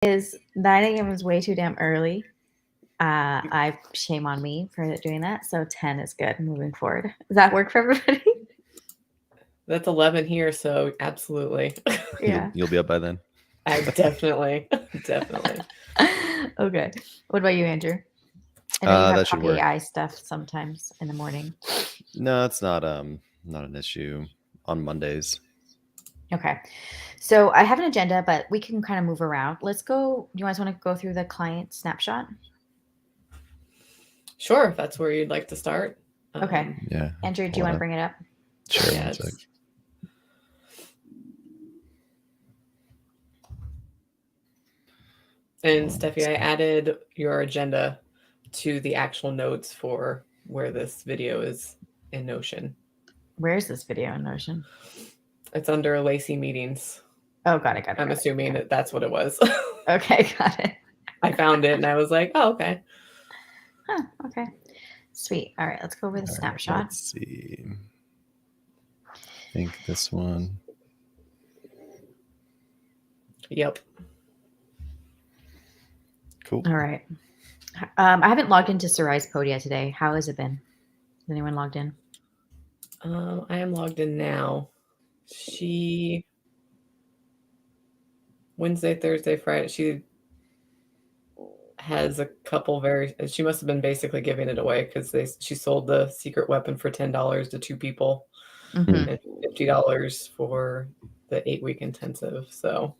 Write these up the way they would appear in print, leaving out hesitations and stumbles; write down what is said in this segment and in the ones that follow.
is 9 a.m. is way too damn early. I shame on me for doing that. So 10 is good moving forward. Does that work for everybody? That's 11 here, so absolutely. Yeah. You'll be up by then. I definitely. Okay. What about you, Andrew? I know you have That should puppy work. eye stuff sometimes in the morning. No, it's not an issue on Mondays. Okay. So I have an agenda, but we can kind of move around. Let's go. Do you guys want to go through the client snapshot? Sure, if that's where you'd like to start. Okay. Yeah. Andrew, do you want to bring it up? Sure. Yeah, One sec. And Steffi, I added your agenda to the actual notes for where this video is in Notion. Where is this video in Notion? It's under Lacey meetings. Oh, got it. I'm assuming that that's what it was. Okay, got it. I found it and I was like, oh, okay. Huh, okay. Sweet. All right, let's go over the snapshot. Let's see. I think this one. Yep. Cool. All right. I haven't logged into Sarai's Podia today. How has it been? Has anyone logged in? I am logged in now. She Wednesday, Thursday, Friday. She has a couple she must have been basically giving it away because she sold the secret weapon for $10 to 2 people and $50 for the 8-week intensive. So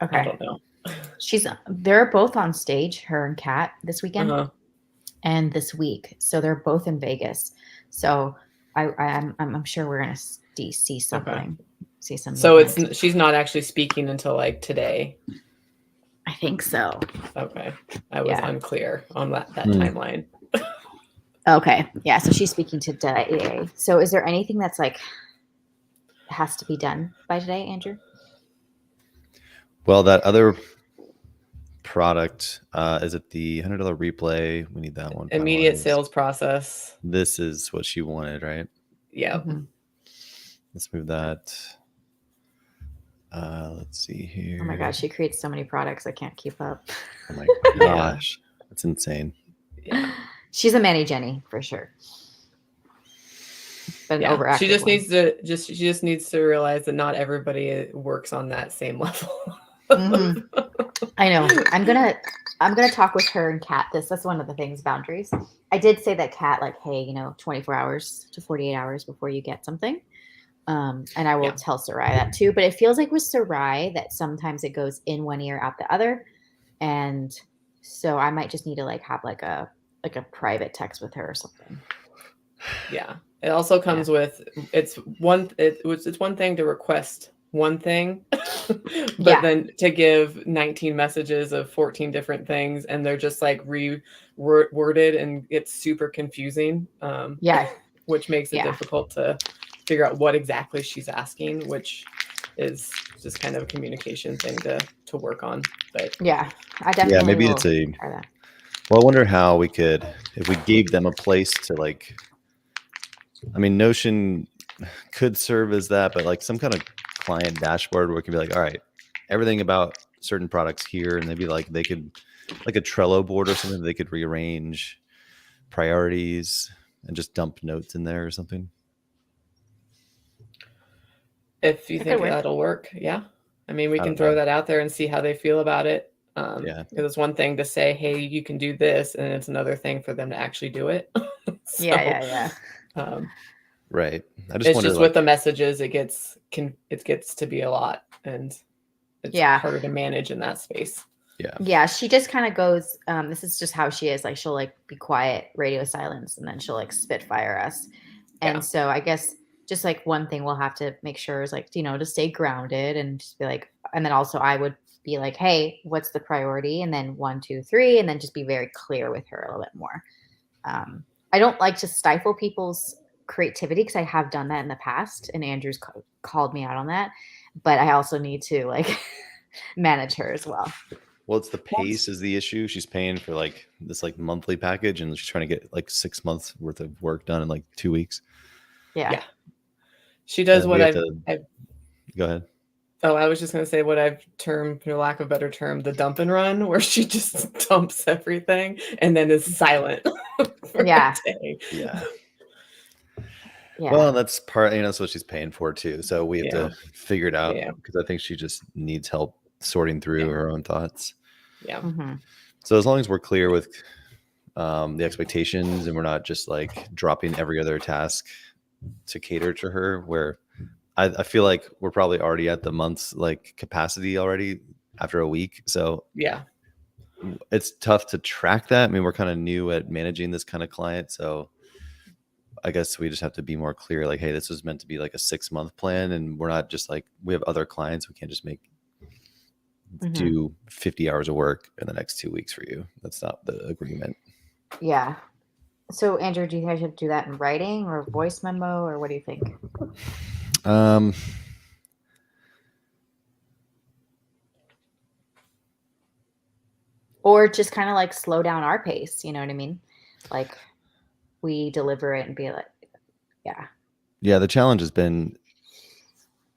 okay. I don't know. They're both on stage, her and Kat, this weekend and this week. So they're both in Vegas. So I'm sure we're gonna see something. Okay. See some. So she's not actually speaking until like today. I think so. Okay. I was unclear on that timeline. Okay. Yeah. So she's speaking today. So is there anything that's like has to be done by today, Andrew? Well, that other product, is it the $100 replay? We need that one. Immediate sales process. This is what she wanted, right? Yeah. Mm-hmm. Let's move that. Let's see here. Oh my gosh, she creates so many products. I can't keep up. Oh my gosh. That's insane. Yeah. She's a Manny Jenny for sure. But overactive. She just needs to realize that not everybody works on that same level. Mm-hmm. I know. I'm gonna talk with her and Kat. That's one of the things, boundaries. I did say that Kat, like, hey, 24 hours to 48 hours before you get something. And I will tell Sarai that too. But it feels like with Sarai that sometimes it goes in one ear, out the other. And so I might just need to like have like a private text with her or something. Yeah. It also comes with it's one thing to request one thing, but then to give 19 messages of 14 different things and they're just like worded and it's super confusing. Which makes it difficult to figure out what exactly she's asking, which is just kind of a communication thing to work on. But I definitely maybe will it's a try that. Well, I wonder how we could, if we gave them a place to like, I mean, Notion could serve as that, but like some kind of client dashboard where it can be like, all right, everything about certain products here, and maybe like they could, like a Trello board or something, they could rearrange priorities and just dump notes in there or something. If you think that'll work, yeah. I mean, we can throw that out there and see how they feel about it. Because it's one thing to say, hey, you can do this, and it's another thing for them to actually do it. Right. It's just with the messages, it gets to be a lot, and it's harder to manage in that space. Yeah. She just kind of goes. This is just how she is. Like she'll like be quiet, radio silence, and then she'll like spitfire us. And so I guess just like one thing we'll have to make sure is like to stay grounded and just be like, and then also I would be like, hey, what's the priority? And then 1, 2, 3, and then just be very clear with her a little bit more. I don't like to stifle people's creativity because I have done that in the past, and Andrew's called me out on that. But I also need to like manage her as well. Well, it's the pace is the issue. She's paying for like this like monthly package, and she's trying to get like 6 months worth of work done in like 2 weeks. Yeah. She does what Go ahead. Oh, I was just going to say what I've termed, for lack of a better term, the dump and run, where she just dumps everything and then is silent for Yeah. a day. Yeah. Yeah. Well, that's part, that's what she's paying for too. So we have Yeah. to figure it out Yeah. because I think she just needs help sorting through Yeah. her own thoughts. Yeah. Mm-hmm. So as long as we're clear with the expectations and we're not just like dropping every other task to cater to her, where I feel like we're probably already at the month's like capacity already after a week. So Yeah. it's tough to track that. I mean, we're kind of new at managing this kind of client. So I guess we just have to be more clear, like, hey, this was meant to be like a 6-month plan. And we're not just like, we have other clients. We can't just do 50 hours of work in the next 2 weeks for you. That's not the agreement. Yeah. So Andrew, do you think I should do that in writing or voice memo, or what do you think? Or just kind of like slow down our pace, you know what I mean? Like we deliver it and be like, yeah. Yeah, the challenge has been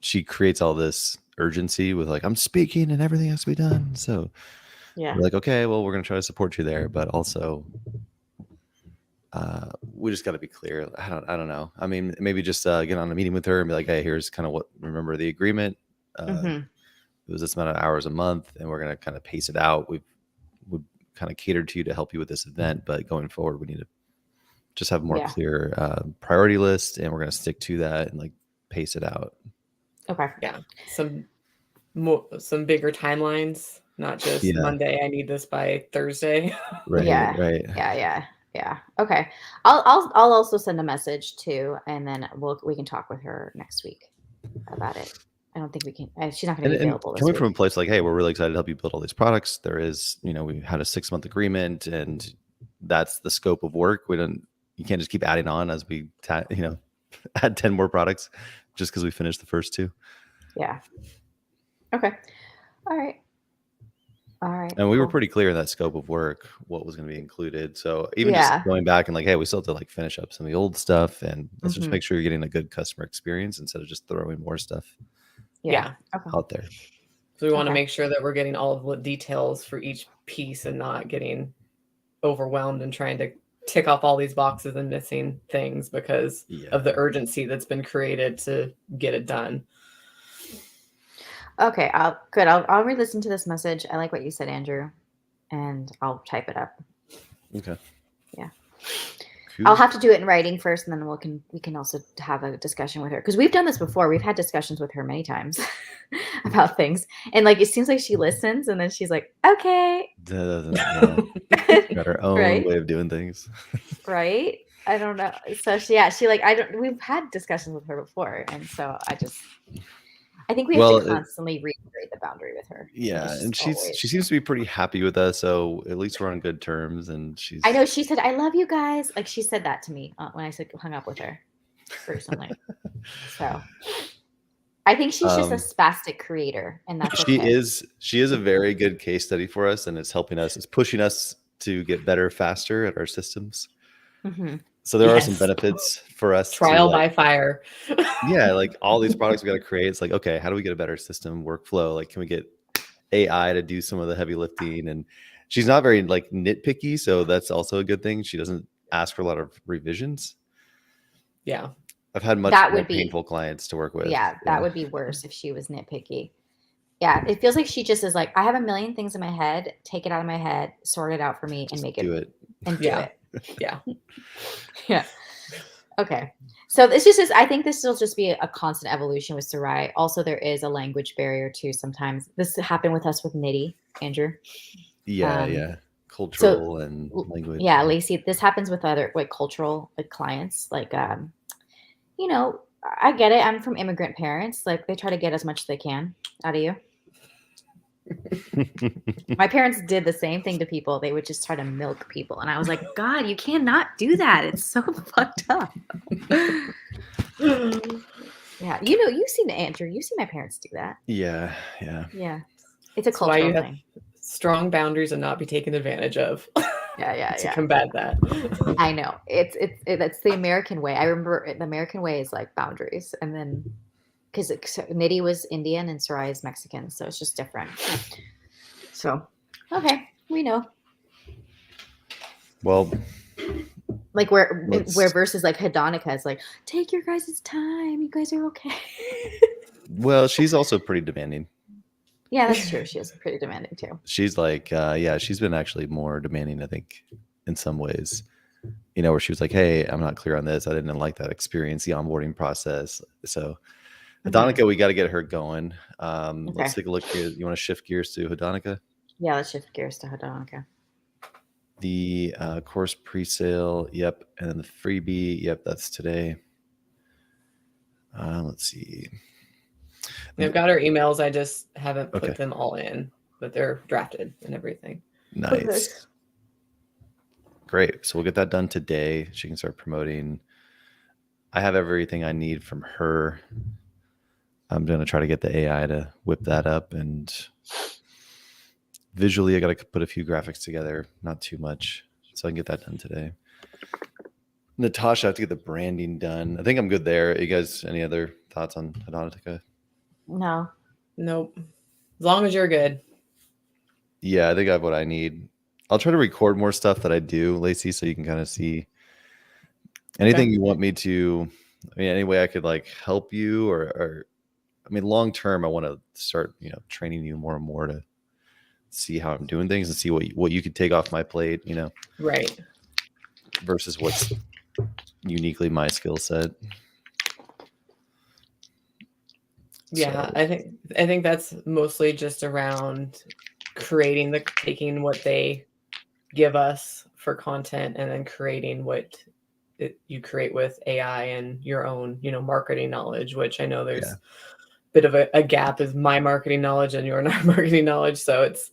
she creates all this urgency with like, I'm speaking and everything has to be done. So Yeah. we're like, okay, well, we're going to try to support you there, but also we just got to be clear. I don't know. I mean, maybe just get on a meeting with her and be like, hey, here's kind of what, remember the agreement. It was this amount of hours a month and we're going to kind of pace it out. We've kind of catered to you to help you with this event, but going forward, we need to just have a more clear priority list, and we're going to stick to that and like pace it out. Okay. Yeah. Some bigger timelines, not just Monday. I need this by Thursday. Right. Yeah. Right. Yeah. Okay. I'll also send a message too, and then we can talk with her next week about it. I don't think we can. She's not going to be available this coming week. from a place like, hey, we're really excited to help you build all these products. There is, we had a 6-month agreement, and that's the scope of work. You can't just keep adding on as we, add 10 more products just because we finished the first 2. Yeah. Okay. All right. And we were pretty clear in that scope of work, what was going to be included. So even just going back and like, hey, we still have to like finish up some of the old stuff, and let's just make sure you're getting a good customer experience instead of just throwing more stuff out there. So we want to make sure that we're getting all of the details for each piece and not getting overwhelmed and trying to tick off all these boxes and missing things because of the urgency that's been created to get it done. Okay, I'll re-listen to this message. I like what you said, Andrew, and I'll type it up. Okay. Yeah. Cool. I'll have to do it in writing first, and then we can also have a discussion with her, because we've done this before. We've had discussions with her many times about things, and like it seems like she listens, and then she's like, "Okay." Got her own way of doing things. Right? I don't know. So we've had discussions with her before, and so I think we have to constantly reiterate the boundary with her. Yeah, and she seems to be pretty happy with us, so at least we're on good terms. And I know she said, "I love you guys." Like she said that to me when I hung up with her recently. So I think she's just a spastic creator, and that's okay. She is a very good case study for us, and it's helping us. It's pushing us to get better faster at our systems. So there are some benefits for us. Trial by fire. Yeah, like all these products we got to create. It's like, okay, how do we get a better system workflow? Like, can we get AI to do some of the heavy lifting? And she's not very like nitpicky, so that's also a good thing. She doesn't ask for a lot of revisions. Yeah, I've had more painful clients to work with. Yeah, that would be worse if she was nitpicky. Yeah, it feels like she just is like, I have a million things in my head. Take it out of my head, sort it out for me, and make it. Do it. And do it. Yeah. Yeah. Okay. So this just is, I think this will just be a constant evolution with Sarai. Also, there is a language barrier too. Sometimes this happened with us with Nitty, Andrew. Yeah. Cultural and language. Yeah, Lacey, this happens with other cultural clients. Like, I get it. I'm from immigrant parents. Like they try to get as much as they can out of you. My parents did the same thing to people. They would just try to milk people, and I was like, God, you cannot do that. It's so fucked up. Yeah, you've seen Andrew. You've seen my parents do that. Yeah. It's a cultural thing. Strong boundaries and not be taken advantage of. To combat that. I know it's the American way. I remember the American way is like boundaries, and then because Nitty was Indian and Sarai is Mexican, so it's just different. So, okay, we know. Well, like where versus like Hadonica is like, take your guys' time. You guys are okay. well, she's also pretty demanding. Yeah, that's true. She is pretty demanding too. She's like, yeah, she's been actually more demanding, I think, in some ways. You know, where she was like, hey, I'm not clear on this. I didn't like that experience, the onboarding process. So Hadonica, we got to get her going. Let's take a look here. You want to shift gears to Hadonica? Yeah, let's shift gears to Hadonica. The course pre-sale, yep. And then the freebie, yep, that's today. Let's see. I've got our emails. I just haven't put them all in, but they're drafted and everything. Nice. Okay. Great. So we'll get that done today. She can start promoting. I have everything I need from her. I'm going to try to get the AI to whip that up. And visually, I got to put a few graphics together, not too much. So I can get that done today. Natasha, I have to get the branding done. I think I'm good there. You guys, any other thoughts on Hadonica? No. Nope. As long as you're good. Yeah, I think I have what I need. I'll try to record more stuff that I do, Lacey, so you can kind of see anything you want me to. I mean, any way I could like help you or I mean, long term, I want to start, training you more and more to see how I'm doing things and see what you could take off my plate, Right. Versus what's uniquely my skill set. Yeah, so. I think that's mostly just around taking what they give us for content and then creating what you create with AI and your own, marketing knowledge, which I know there's a bit of a gap is my marketing knowledge and your marketing knowledge. So it's,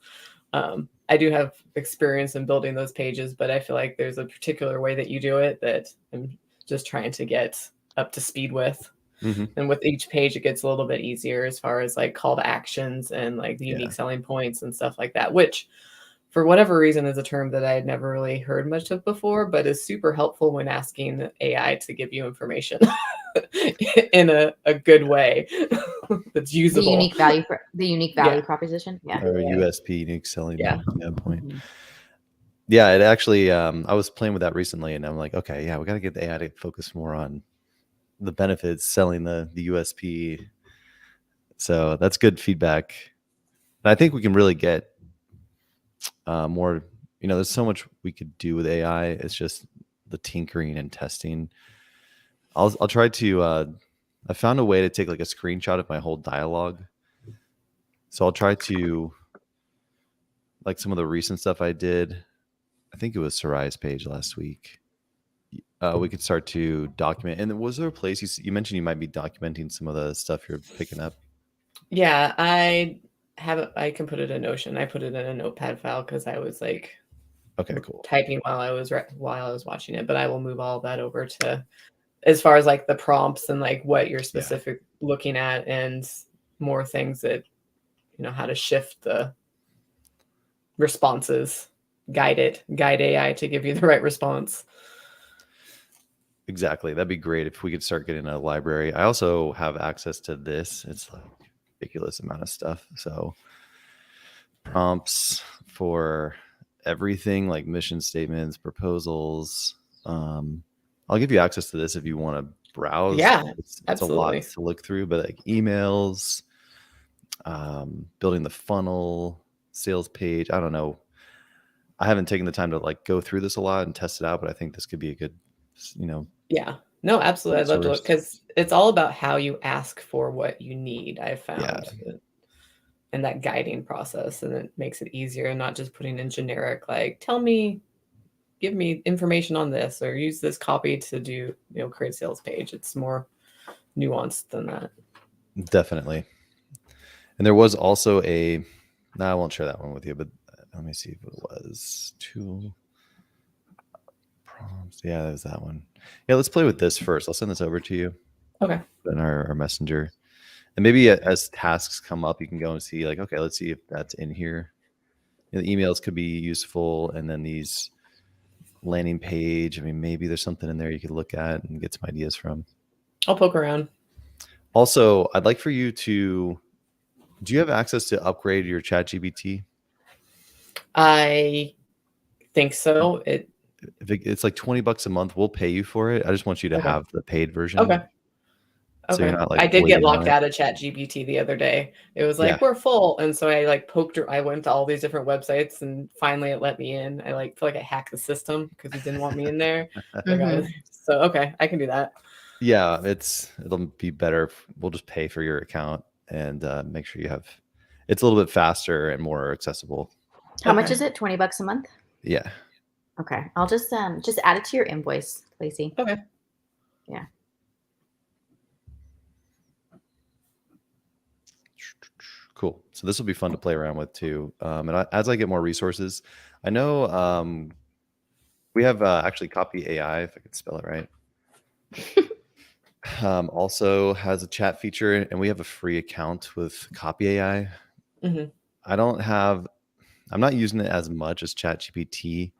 I do have experience in building those pages, but I feel like there's a particular way that you do it that I'm just trying to get up to speed with. Mm-hmm. And with each page, it gets a little bit easier as far as like call to actions and like the unique selling points and stuff like that, which for whatever reason is a term that I had never really heard much of before, but is super helpful when asking AI to give you information in a good way that's usable. The unique value proposition. Yeah. Or USP, unique selling point. Mm-hmm. Yeah, it actually, I was playing with that recently and I'm like, okay, we got to get the AI to focus more on the benefits, selling the USP. So that's good feedback. And I think we can really get more, there's so much we could do with AI. It's just the tinkering and testing. I'll try to, I found a way to take like a screenshot of my whole dialogue. So I'll try to, like some of the recent stuff I did, I think it was Sarai's page last week. We could start to document. And was there a place you mentioned you might be documenting some of the stuff you're picking up? Yeah, I can put it in Notion. I put it in a notepad file because I was like, okay, cool, typing while I was watching it. But I will move all of that over to, as far as like the prompts and like what you're specific looking at and more things that, how to shift the responses, guide AI to give you the right response. Exactly. That'd be great if we could start getting a library. I also have access to this. It's like ridiculous amount of stuff. So prompts for everything like mission statements, proposals. I'll give you access to this if you want to browse. Yeah, it's a lot to look through, but like emails, building the funnel, sales page. I don't know. I haven't taken the time to like go through this a lot and test it out, but I think this could be a good, Yeah, no, absolutely. I'd love to look because it's all about how you ask for what you need. I've found in that guiding process, and it makes it easier and not just putting in generic, like, give me information on this or use this copy to do, create a sales page. It's more nuanced than that. Definitely. And there was also I won't share that one with you, but let me see if it was 2 prompts. Yeah, there's that one. Yeah, let's play with this first. I'll send this over to you. Okay. In our messenger. And maybe as tasks come up, you can go and see like, okay, let's see if that's in here. The emails could be useful. And then these landing page. I mean, maybe there's something in there you could look at and get some ideas from. I'll poke around. Also, I'd like for you to. Do you have access to upgrade your ChatGPT? I think so. It's like $20 a month, we'll pay you for it. I just want you to Okay. have the paid version. Okay. So you're Okay. not like I did get waiting on locked it. out of ChatGPT the other day. It was Yeah. like, we're full. And so I like I went to all these different websites and finally it let me in. I like feel like I hacked the system because it didn't want me in there. So okay, I can do that. Yeah, it'll be better. We'll just pay for your account and make sure you have. It's a little bit faster and more accessible. How much is it? $20 a month? Yeah. Okay. I'll just add it to your invoice, Lacey. Okay. Yeah. Cool. So this will be fun to play around with too. And as I get more resources, I know we have actually Copy AI, if I can spell it right. Also has a chat feature, and we have a free account with Copy AI. I'm not using it as much as ChatGPT,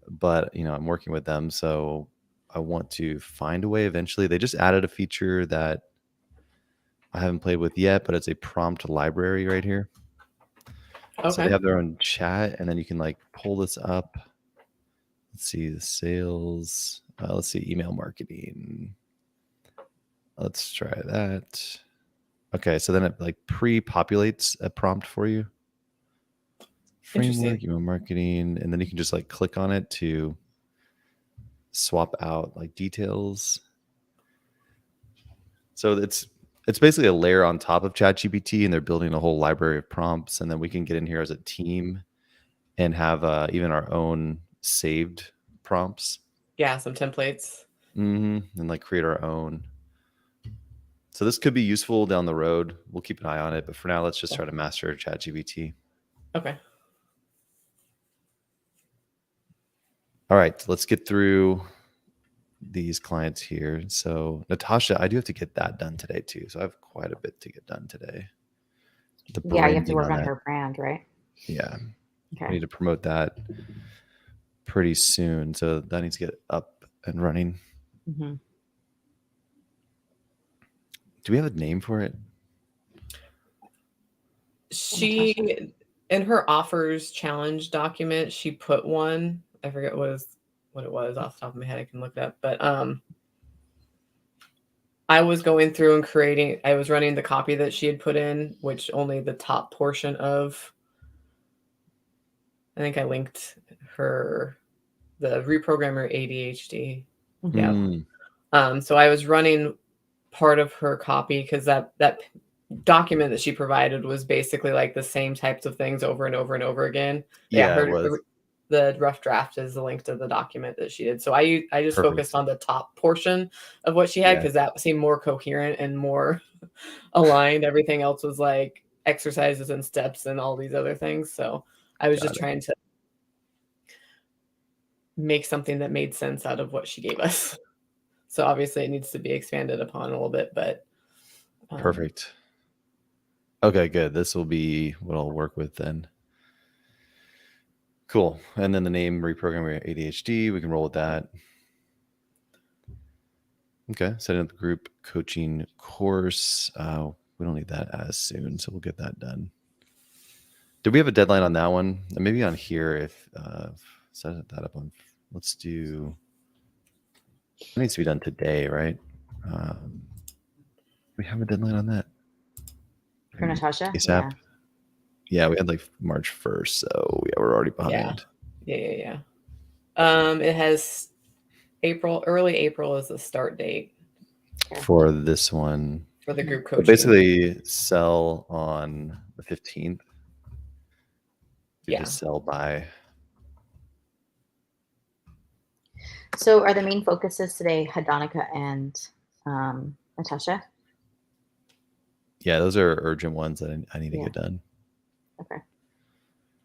but I'm working with them, so I want to find a way eventually. They just added a feature that I haven't played with yet, but it's a prompt library right here. Okay. So they have their own chat, and then you can like pull this up. Let's see the sales. Let's see email marketing. Let's try that. Okay, so then it like pre-populates a prompt for you. Framework, email marketing, and then you can just like click on it to swap out like details. So it's basically a layer on top of ChatGPT, and they're building a whole library of prompts, and then we can get in here as a team and have even our own saved prompts. Yeah, some templates. And like create our own. So this could be useful down the road. We'll keep an eye on it, but for now, let's just try to master ChatGPT. Okay. All right, let's get through these clients here. So Natasha, I do have to get that done today too. So I have quite a bit to get done today. You have to work on her brand, right? Yeah. Okay. I need to promote that pretty soon. So that needs to get up and running. Do we have a name for it? She, in her offers challenge document, she put one. I forget what it was off the top of my head. I can look it up. But I was going through and I was running the copy that she had put in, which only the top portion of, I think I linked the reprogrammer ADHD. Yeah. So I was running part of her copy because that document that she provided was basically like the same types of things over and over and over again. Yeah, it was. The rough draft is the link to the document that she did. So I just focused on the top portion of what she had because that seemed more coherent and more aligned. Everything else was like exercises and steps and all these other things. So I was trying to make something that made sense out of what she gave us. So obviously it needs to be expanded upon a little bit, but perfect. Okay, good. This will be what I'll work with then. Cool. And then the name reprogrammer ADHD, we can roll with that. Okay, setting up the group coaching course. We don't need that as soon, so we'll get that done. Do we have a deadline on that one? Maybe on here if set that up on. Let's do. It needs to be done today, right? We have a deadline on that. For Natasha? Yeah, we had like March 1st, so we're already behind. Yeah. It has early April is the start date for this one. For the group coaching. So basically, sell on the 15th. Just sell by. So, are the main focuses today Hadonika and Natasha? Yeah, those are urgent ones that I need to get done. Okay.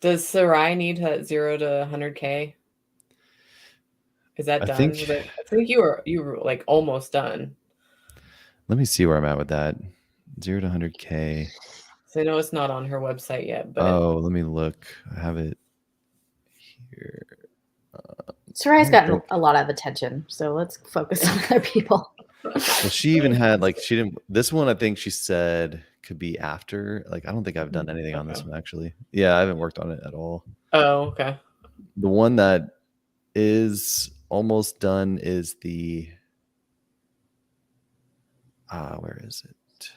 Does Sarai need 0 to 100K? Is that done? I think you were like almost done. Let me see where I'm at with that. 0 to 100K. So I know it's not on her website yet, but let me look. I have it here. Sarai's gotten a lot of attention, so let's focus on other people. Well, she even had like she didn't. This one, I think she said could be after. Like I don't think I've done anything on this one actually. Yeah, I haven't worked on it at all. Oh, okay. The one that is almost done is the. Where is it?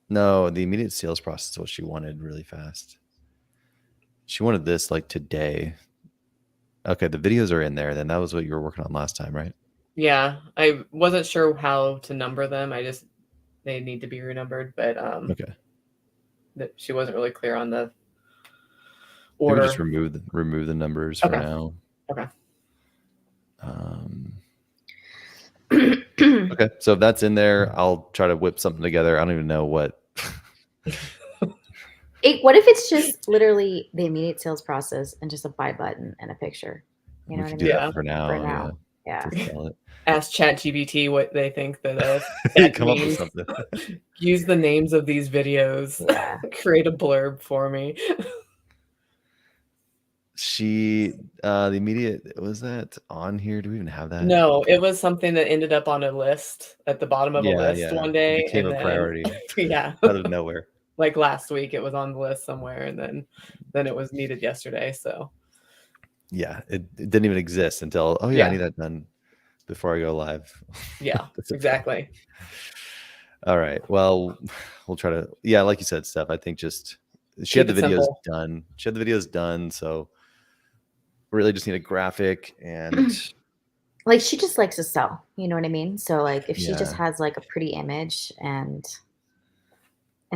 No, the immediate sales process is what she wanted really fast. She wanted this like today. Okay, the videos are in there. Then that was what you were working on last time, right? Yeah, I wasn't sure how to number them. They need to be renumbered, but Okay. She wasn't really clear on the Maybe order. just remove the numbers for now. Okay. Okay, so if that's in there, I'll try to whip something together. I don't even know what. What if it's just literally the immediate sales process and just a buy button and a picture? You know what I mean? Do that for now. For now. Yeah. To sell it. Ask ChatGPT what they think that come means. up with something. Use the names of these videos. Yeah. Create a blurb for me. The immediate, was that on here? Do we even have that? No, it was something that ended up on a list at the bottom of a list one day. It became a priority. Yeah. Out of nowhere. Like last week it was on the list somewhere, and then it was needed yesterday. So yeah, it didn't even exist until I need that done before I go live. Yeah, exactly. All right. Well, we'll try to, like you said, Steph, I think just she had the videos done. She had the videos done. So really just need a graphic and like she just likes to sell, you know what I mean? So like if she just has like a pretty image and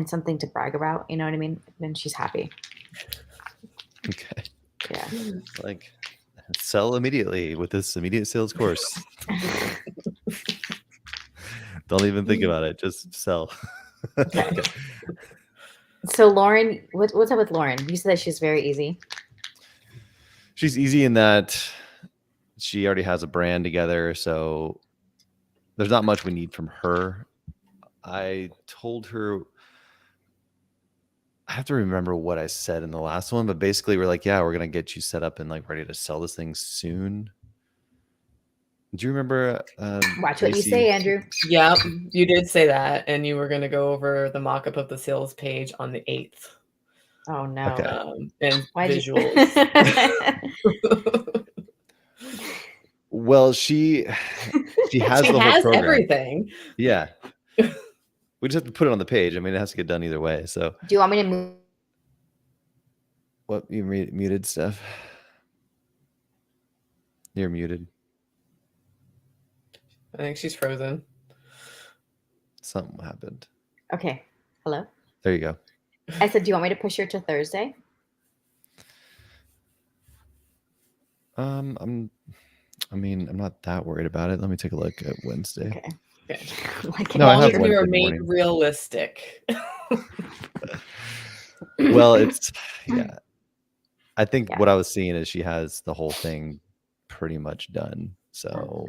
something to brag about, you know what I mean? Then she's happy. Okay. Yeah. Like sell immediately with this immediate sales course. Don't even think about it. Just sell. Okay. So Lauren, what's up with Lauren? You said that she's very easy. She's easy in that she already has a brand together, so there's not much we need from her. I told her, I have to remember what I said in the last one, but basically we're like, yeah, we're gonna get you set up and like ready to sell this thing soon. Do you remember? Watch what you say, Andrew. Yeah, you did say that, and you were going to go over the mock-up of the sales page on the 8th. Oh no! Okay. And visuals. Well, she has the whole program. Everything. Yeah, we just have to put it on the page. I mean, it has to get done either way. So, do you want me to move? What, you muted, Steph? You're muted. I think she's frozen. Something happened. Okay. Hello? There you go. I said, do you want me to push her to Thursday? I'm not that worried about it. Let me take a look at Wednesday. Okay. Like no, I have we Wednesday remain morning. realistic. Well, it's I think what I was seeing is she has the whole thing pretty much done. So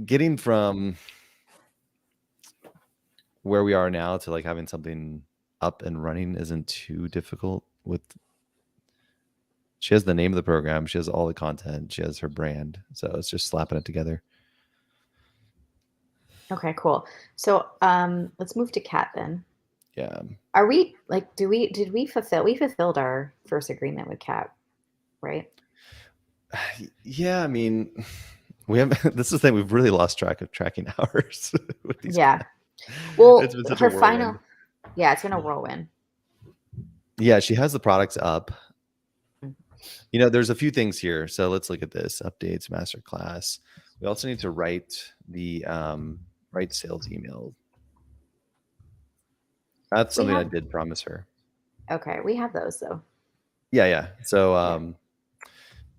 getting from where we are now to like having something up and running isn't too difficult. She has the name of the program, she has all the content, she has her brand, so it's just slapping it together. Okay, cool. So let's move to Kat then. Yeah. Are we like we fulfilled our first agreement with Kat, right? Yeah, I mean, we have this is the thing, we've really lost track of tracking hours with these guys. Well, it's been such her a final it's gonna whirlwind. Yeah, she has the products up. You know, there's a few things here. So let's look at this. Updates, masterclass. We also need to write the write sales email. That's something I did promise her. Okay, we have those though. Yeah. So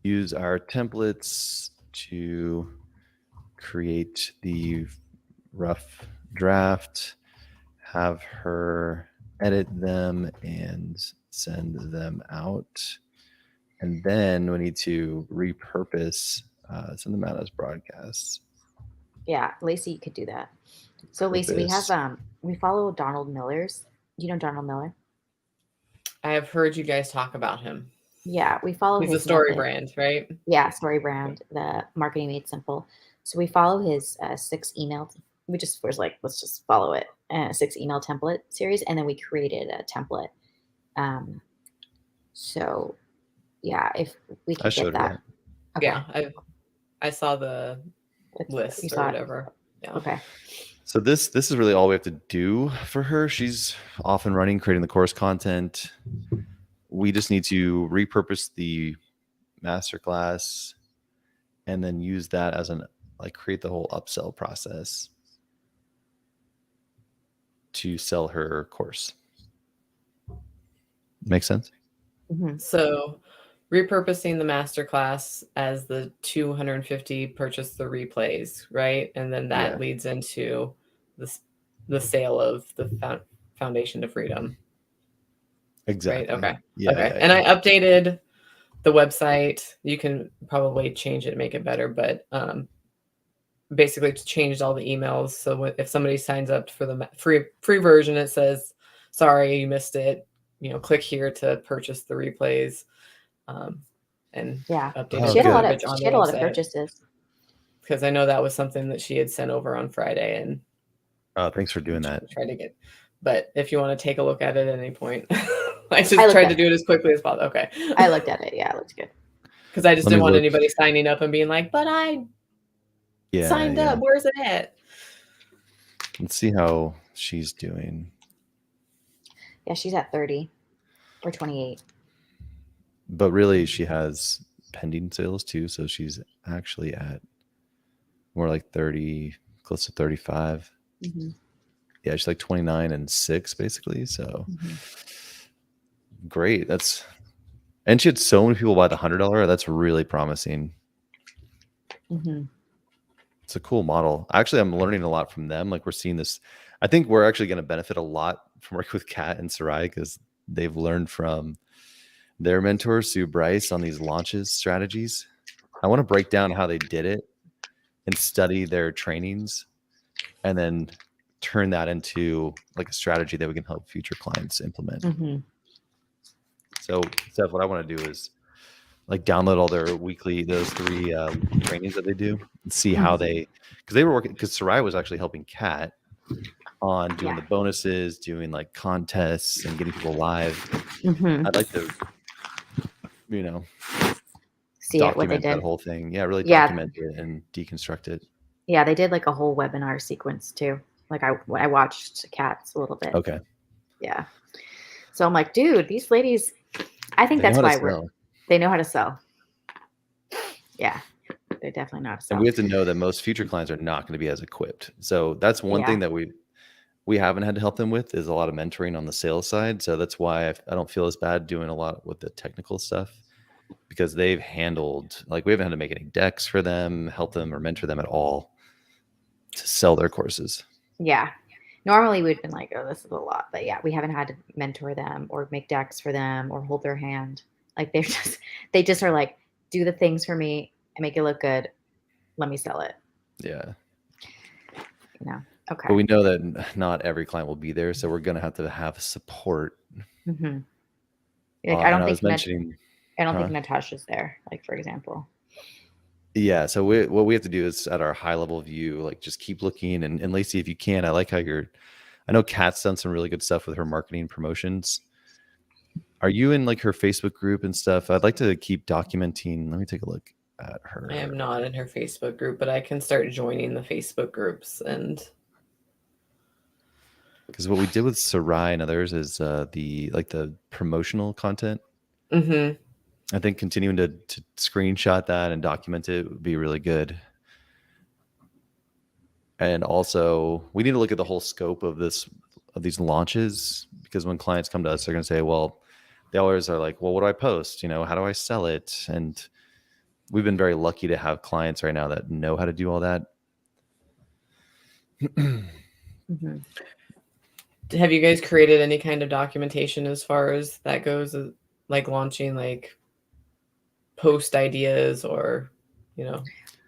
use our templates to create the rough draft, have her edit them and send them out. And then we need to repurpose, send them out as broadcasts. Yeah, Lacey could do that. So Lacey, we have we follow Donald Miller's. Do you know Donald Miller? I have heard you guys talk about him. Yeah, we follow He's a his story method. brand, right? Yeah, Story Brand, the Marketing Made Simple. So we follow his 6 email. We just was like, let's just follow it. 6 email template series, and then we created a template. Um, so yeah, if we I could get showed her that. that. Okay, Yeah, I saw the you list or saw it. whatever. Yeah. Okay. So this is really all we have to do for her. She's off and running, creating the course content. We just need to repurpose the masterclass and then use that as an like create the whole upsell process to sell her course. Make sense? Mm-hmm. So repurposing the masterclass as the 250 purchase the replays, right? And then that Yeah. leads into the sale of the foundation to freedom. Exactly. Right. Okay. Yeah. Okay. Yeah, And yeah. I updated the website. You can probably change it, make it better, but basically changed all the emails. So if somebody signs up for the free version, it says, "Sorry, you missed it. Click here to purchase the replays." And Yeah, updated Oh, she had a the lot good. of verbiage on she the had a lot of website purchases. because I know that was something that she had sent over on Friday, and Thanks for doing that. tried to get. But if you want to take a look at it at any point, I just looked tried at to do it as quickly as possible. Okay. I looked at it. Yeah, it looks good. Because I just Let me didn't want look. anybody signing up and being like, "But I Yeah. signed Yeah. up. Where's it at?" Let's see how she's doing. Yeah, she's at 30 or 28. But really, she has pending sales too. So she's actually at more like 30, close to 35. Mm-hmm. Yeah, she's like 29 and 6 basically. So Mm-hmm. great. And she had so many people buy the $100. That's really promising. Mm-hmm. It's a cool model. Actually, I'm learning a lot from them. Like we're seeing this. I think we're actually going to benefit a lot from working with Kat and Sarai because they've learned from their mentor, Sue Bryce, on these launches strategies. I want to break down how they did it and study their trainings and then turn that into like a strategy that we can help future clients implement. Mm-hmm. So, Steph, what I want to do is like download all their those 3 trainings that they do and see how because they were working, because Sarai was actually helping Kat on doing the bonuses, doing like contests and getting people live. Mm-hmm. I'd like to, see it, what they document did. that whole thing. Yeah, really document it and deconstruct it. Yeah, they did like a whole webinar sequence too. Like I watched Cats a little bit. Okay. Yeah. So I'm like, dude, these ladies, I think that's why they know how to sell. Yeah, they definitely know how to sell. And we have to know that most future clients are not going to be as equipped. So that's one thing that we haven't had to help them with is a lot of mentoring on the sales side. So that's why I don't feel as bad doing a lot with the technical stuff, because they've handled, like we haven't had to make any decks for them, help them, or mentor them at all to sell their courses. Yeah. Normally we'd been like, oh, this is a lot. But yeah, we haven't had to mentor them or make decks for them or hold their hand. Like they just are like, do the things for me and make it look good. Let me sell it. Yeah. Okay. But we know that not every client will be there. So we're going to have support. Mm-hmm. Like, I don't think think Natasha's there, like, for example. Yeah. So what we have to do is at our high level view, like just keep looking. And Lacey, if you can, I like how I know Kat's done some really good stuff with her marketing promotions. Are you in like her Facebook group and stuff? I'd like to keep documenting. Let me take a look at her. I am not in her Facebook group, but I can start joining the Facebook groups. And because what we did with Sarai and others is the promotional content. Mm-hmm. I think continuing to screenshot that and document it would be really good. And also, we need to look at the whole scope of these launches, because when clients come to us, they're going to say, well, they always are like, well, what do I post? How do I sell it? And we've been very lucky to have clients right now that know how to do all that. Mm-hmm. Have you guys created any kind of documentation as far as that goes, like launching like post ideas or,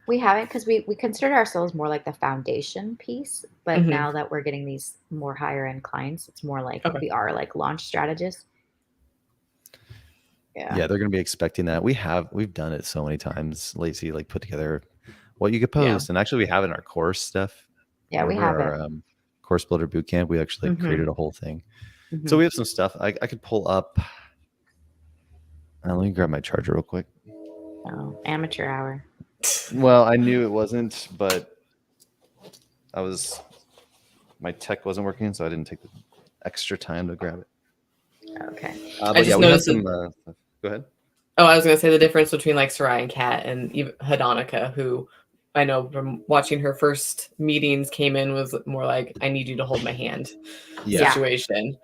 We haven't, because we consider ourselves more like the foundation piece. But Mm-hmm. now that we're getting these more higher end clients, it's more like we are like launch strategists. Yeah, they're going to be expecting that. We've done it so many times. Lacey like put together what you could post, and actually we have it in our course stuff. Yeah, we have it. Course builder boot camp. We actually created a whole thing. So we have some stuff. I could pull up. Let me grab my charger real quick. Oh, amateur hour. Well, I knew it wasn't, but my tech wasn't working, so I didn't take the extra time to grab it. Okay. I just noticed some. Go ahead. Oh, I was going to say the difference between like Sarai and Kat and even Hadonika, who I know from watching her first meetings came in was more like, I need you to hold my hand situation.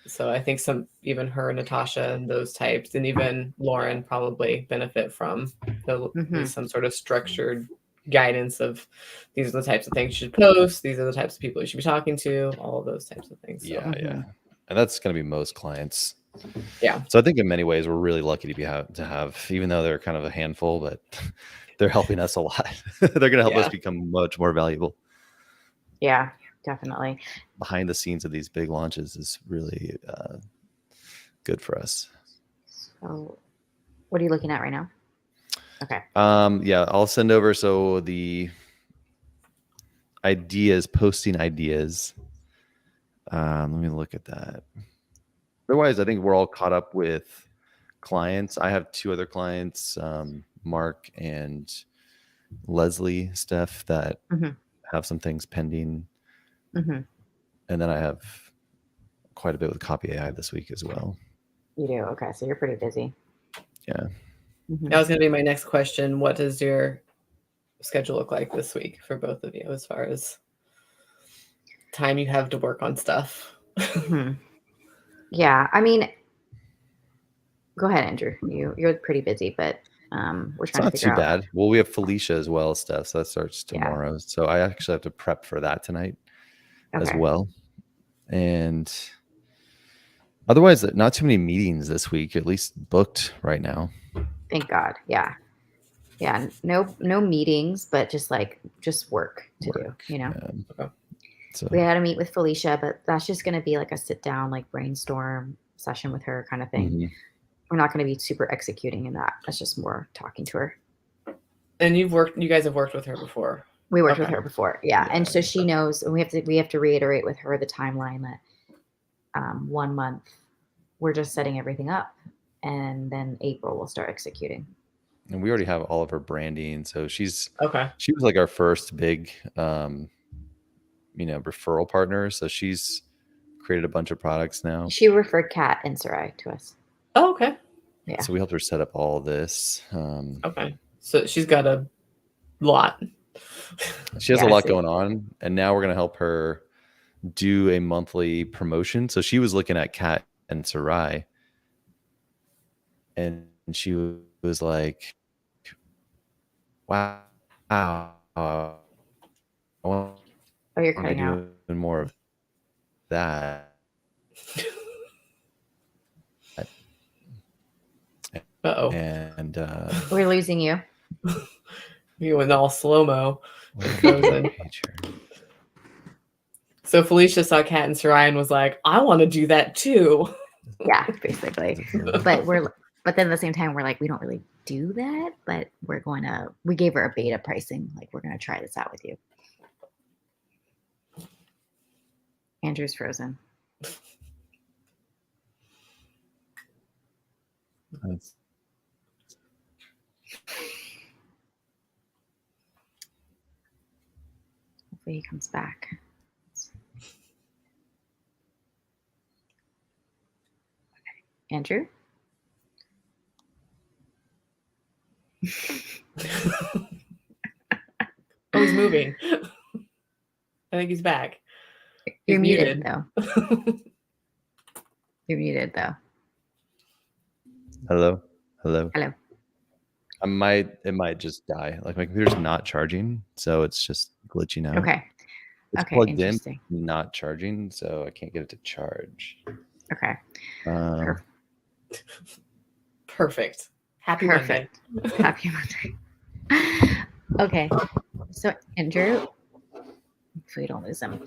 So I think even her, Natasha, and those types, and even Lauren probably benefit from some sort of structured guidance of these are the types of things you should post. These are the types of people you should be talking to, all of those types of things. So. Yeah. And that's going to be most clients. Yeah. So I think in many ways we're really lucky to have, even though they're kind of a handful, but they're helping us a lot. They're going to help us become much more valuable. Yeah, definitely. Behind the scenes of these big launches is really good for us. So what are you looking at right now? Okay. Yeah, I'll send over. So the posting ideas. Let me look at that. Otherwise, I think we're all caught up with clients. I have 2 other clients, Mark and Leslie, Steph, that have some things pending. And then I have quite a bit with Copy AI this week as well. You do? Okay. So you're pretty busy. Yeah. That was going to be my next question. What does your schedule look like this week for both of you as far as time you have to work on stuff? Yeah, I mean, go ahead, Andrew. You're pretty busy, but we're trying to figure out. Not too bad. Well, we have Felicia as well, Steph. So that starts tomorrow. So I actually have to prep for that tonight as well. And otherwise, not too many meetings this week, at least booked right now. Thank God. Yeah. Yeah. No meetings, but just work to do, Yeah. Okay. So we had to meet with Felicia, but that's just going to be like a sit down, like brainstorm session with her kind of thing. We're not going to be super executing in that. That's just more talking to her. And you guys have worked with her before. We worked with her before. Yeah. And so she knows, and we have to reiterate with her the timeline that 1 month we're just setting everything up, and then April we'll start executing. And we already have all of her branding. So she was like our first big, referral partner. So she's created a bunch of products now. She referred Kat and Sarai to us. Oh, okay. Yeah. So we helped her set up all this. Okay. So she's got a lot. She has a lot going on. And now we're going to help her do a monthly promotion. So she was looking at Kat and Sarai. And she was like, wow. You're cutting out. More of that. Uh-oh. And we're losing you. You went all slow-mo. So Felicia saw Kat and Sarai and was like, I want to do that too. Yeah, basically. but then at the same time, we're like, we don't really do that, but we gave her a beta pricing. Like, we're going to try this out with you. Andrew's frozen. Hopefully he comes back. Okay. Andrew? Oh, he's moving. I think he's back. You're muted though. You're muted though. Hello. Hello. It might just die. Like my computer's not charging, so it's just glitching out. Okay. It's plugged in, not charging, so I can't get it to charge. Okay. Perfect. Happy Monday. Happy Monday. Okay. So Andrew, hopefully you don't lose him.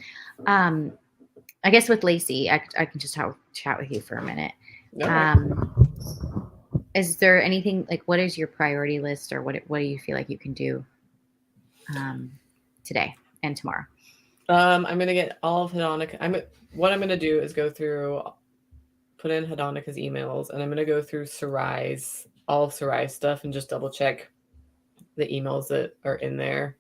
I guess with Lacey, I can just chat with you for a minute. Is there anything like, what is your priority list, or what do you feel like you can do today and tomorrow? I'm gonna get all of Hedonica. What I'm gonna do is go through, put in Hedonica's emails, and I'm gonna go through Sarai's, all of Sarai's stuff, and just double check the emails that are in there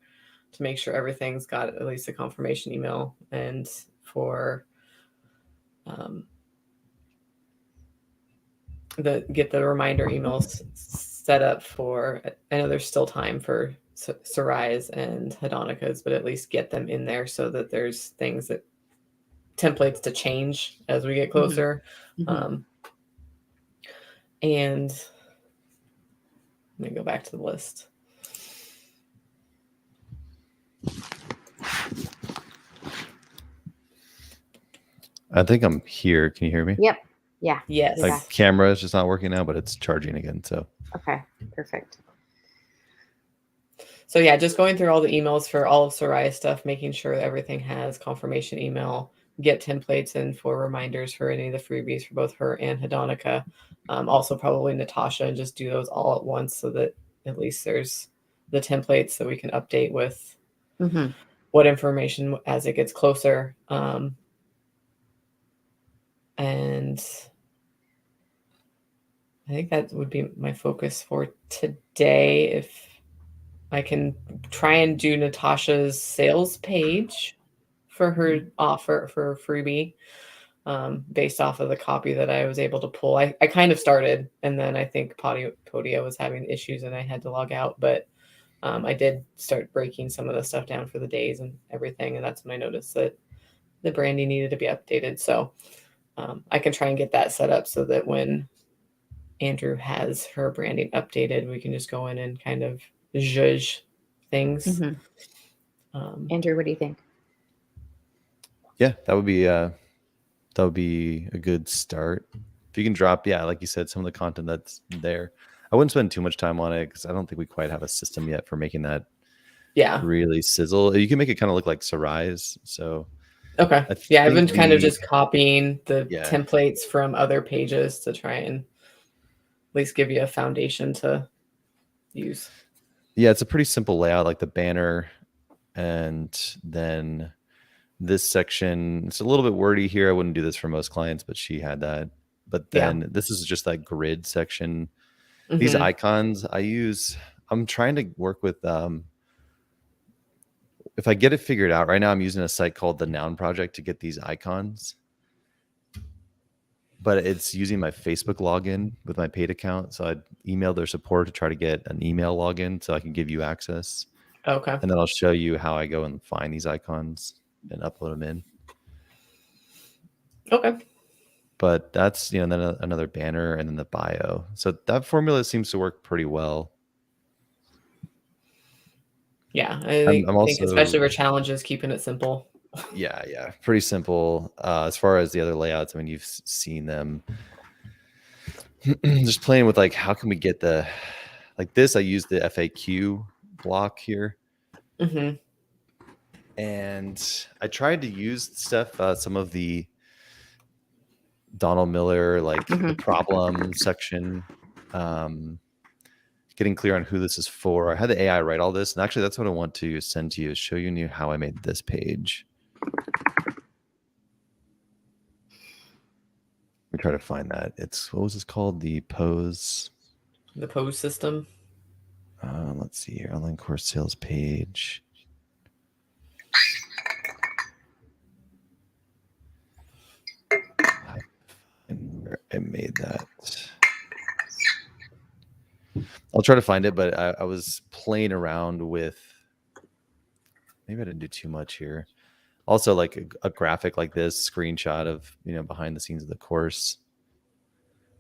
to make sure everything's got at least a confirmation email, and for get the reminder emails set up for. I know there's still time for Sarai's and Hedonica's, but at least get them in there so that there's things that templates to change as we get closer. And let me go back to the list. I think I'm here. Can you hear me? Yep. Yeah. Yes. My camera is just not working now, but it's charging again. So okay, perfect. So yeah, just going through all the emails for all of Sarai's stuff, making sure that everything has confirmation email, get templates in for reminders for any of the freebies for both her and Hedonica. Also probably Natasha, and just do those all at once so that at least there's the templates that we can update with what information as it gets closer. And I think that would be my focus for today. If I can try and do Natasha's sales page for her offer for freebie, based off of the copy that I was able to pull. I kind of started, and then I think Podia was having issues and I had to log out, but I did start breaking some of the stuff down for the days and everything, and that's when I noticed that the branding needed to be updated. So I can try and get that set up so that when Andrew has her branding updated, we can just go in and kind of judge things. Andrew, what do you think? Yeah, that would be a good start. If you can drop, like you said, some of the content that's there. I wouldn't spend too much time on it because I don't think we quite have a system yet for making that really sizzle. You can make it kind of look like Sarai's. So okay. Yeah, I've been kind of just copying the templates from other pages to try and at least give you a foundation to use. Yeah, it's a pretty simple layout, like the banner, and then this section, it's a little bit wordy here. I wouldn't do this for most clients, but she had that. But then this is just that grid section. These icons I'm trying to work with, if I get it figured out, right now I'm using a site called the Noun Project to get these icons. But it's using my Facebook login with my paid account. So I'd email their support to try to get an email login so I can give you access. Okay. And then I'll show you how I go and find these icons and upload them in. Okay. But that's, then another banner and then the bio. So that formula seems to work pretty well. Yeah, I think especially for challenges, keeping it simple. Yeah, pretty simple. As far as the other layouts, I mean, you've seen them. Just playing with like, how can we get this? I use the FAQ block here. And I tried to use stuff, some of the Donald Miller, like the problem section, getting clear on who this is for. I had the AI write all this, and actually that's what I want to send to you, is show you how I made this page. Let me try to find that. What was this called? The pose system. Let's see here. Online course sales page. I made that. I'll try to find it, but I was playing around with, maybe I didn't do too much here. Also, like a graphic like this, screenshot of, behind the scenes of the course.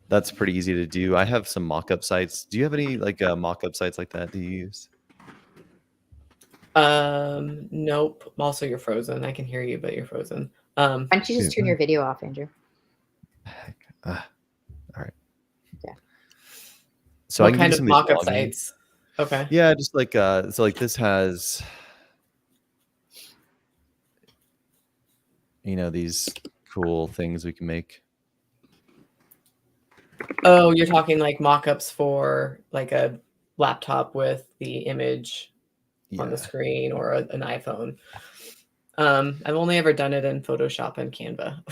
That's pretty easy to do. I have some mock-up sites. Do you have any like mock-up sites like that you use? Nope. Also, you're frozen. I can hear you, but you're frozen. Why don't you just turn your video off, Andrew? All right. Yeah. So what kind of mock-up sites? Okay. Yeah, just like so like this has these cool things we can make. Oh, you're talking like mock-ups for like a laptop with the image on the screen or an iPhone. I've only ever done it in Photoshop and Canva.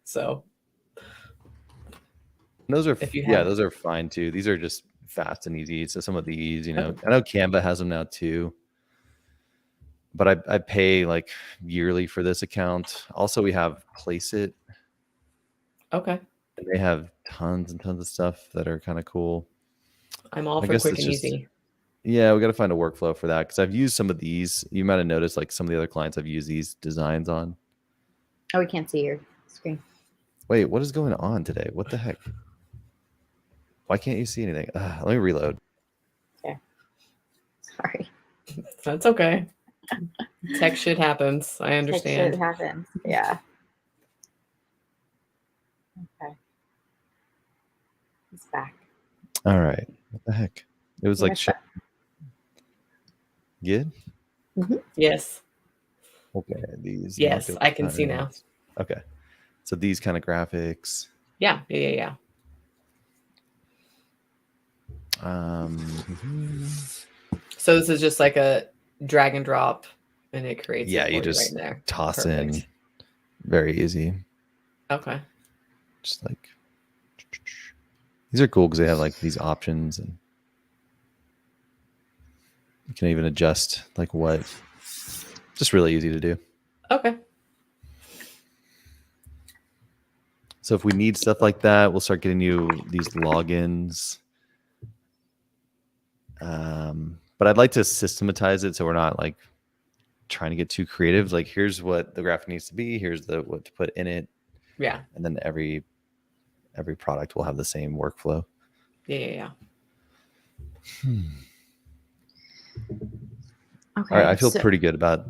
So those are if you have, those are fine too. These are just fast and easy. So some of these, okay. I know Canva has them now too. But I pay like yearly for this account. Also, we have Place It. Okay. And they have tons and tons of stuff that are kind of cool. I'm all for quick and easy. Yeah, we got to find a workflow for that because I've used some of these. You might have noticed like some of the other clients I've used these designs on. Oh, we can't see your screen. Wait, what is going on today? What the heck? Why can't you see anything? Let me reload. Okay. Sorry. That's okay. Tech shit happens. I understand. Tech shit happens. Yeah. Okay. He's back. All right. What the heck? It was like good? Mm-hmm. Yes. Okay. These. Yes, I can see now. Okay. So these kind of graphics. Yeah. So this is just like a drag and drop, and it creates. Yeah, you just right there. toss in. Very easy. Okay. Just like these are cool because they have like these options, and you can even adjust like what. Just really easy to do. Okay. So if we need stuff like that, we'll start getting you these logins. But I'd like to systematize it so we're not like trying to get too creative. Like here's what the graphic needs to be. Here's what to put in it. Yeah. And then every product will have the same workflow. Yeah. Okay. All right. I feel pretty good about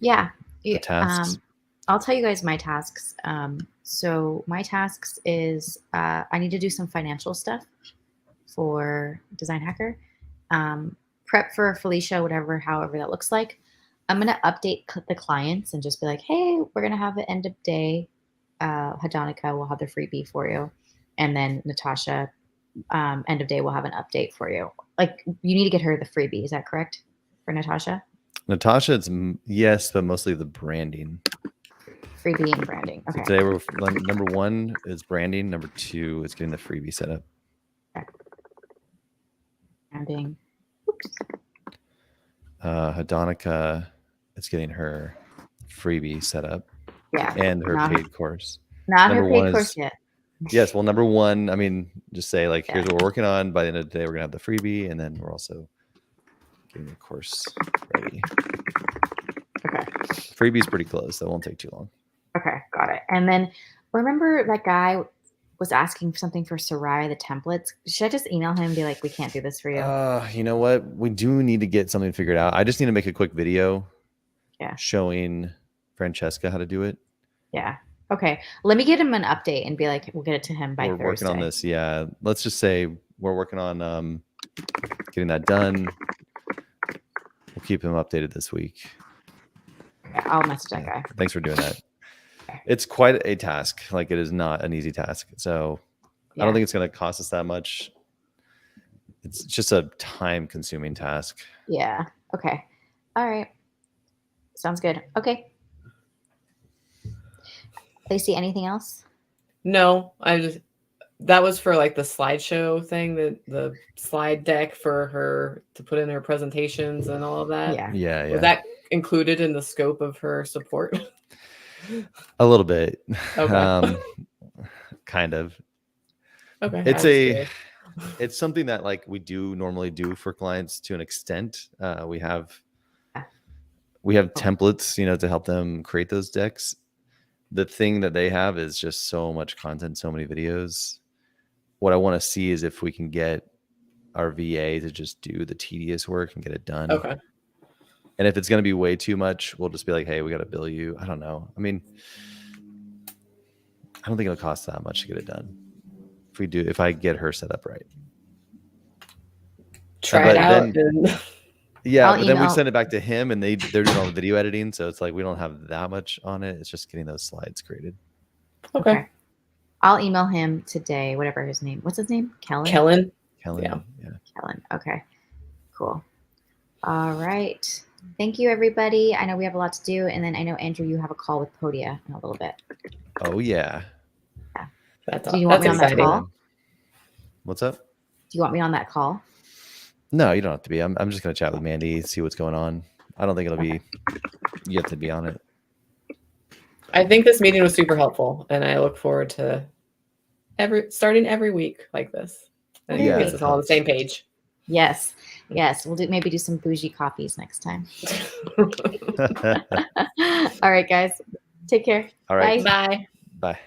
the tasks. I'll tell you guys my tasks. So my tasks is I need to do some financial stuff for Design Hacker. Prep for Felicia, however that looks like. I'm going to update the clients and just be like, hey, we're going to have an end of day. Hadonica will have the freebie for you. And then Natasha, end of day, will have an update for you. Like you need to get her the freebie. Is that correct for Natasha? Natasha, it's yes, but mostly the branding. Freebie and branding. Okay. So today we're number 1 is branding. Number 2 is getting the freebie set up. Okay. Branding. Hadonica is getting her freebie set up. Yeah. And her paid course. Not her paid course yet. Yes. Well, number 1, I mean, just say like, here's what we're working on. By the end of the day, we're going to have the freebie. And then we're also getting the course ready. Okay. Freebie's pretty close. That won't take too long. Okay. Got it. And then remember that guy was asking for something for Soraya, the templates. Should I just email him and be like, we can't do this for you? You know what? We do need to get something figured out. I just need to make a quick video showing Francesca how to do it. Yeah. Okay. Let me get him an update and be like, we'll get it to him by Thursday. We're working on this. Yeah. Let's just say we're working on getting that done. We'll keep him updated this week. Okay, I'll message that guy. Thanks for doing that. It's quite a task. Like it is not an easy task. So I don't think it's going to cost us that much. It's just a time-consuming task. Yeah. Okay. All right. Sounds good. Okay. Lacey, anything else? No, that was for like the slideshow thing, the slide deck for her to put in her presentations and all of that. Yeah. Was that included in the scope of her support? A little bit. Okay. Kind of. Okay. It's something that like we do normally do for clients to an extent. We have templates, to help them create those decks. The thing that they have is just so much content, so many videos. What I want to see is if we can get our VA to just do the tedious work and get it done. Okay. And if it's going to be way too much, we'll just be like, hey, we got to bill you. I don't know. I mean, I don't think it'll cost that much to get it done. If I get her set up right. Try it out. But then we send it back to him and they're doing all the video editing. So it's like, we don't have that much on it. It's just getting those slides created. Okay. I'll email him today, whatever his name. What's his name? Kellen? Kellen. Kelly. Yeah. Kellen. Okay. Cool. All right. Thank you, everybody. I know we have a lot to do. And then I know, Andrew, you have a call with Podia in a little bit. Oh, yeah. Do you want me on that exciting. call? What's up? Do you want me on that call? No, you don't have to be. I'm just going to chat with Mandy, see what's going on. I don't think it'll be, you have to be on it. I think this meeting was super helpful, and I look forward to starting every week like this. I think it gets us all on the same page. Yes. Yes. We'll maybe do some bougie coffees next time. All right, guys. Take care. All right. Bye. Bye. Bye.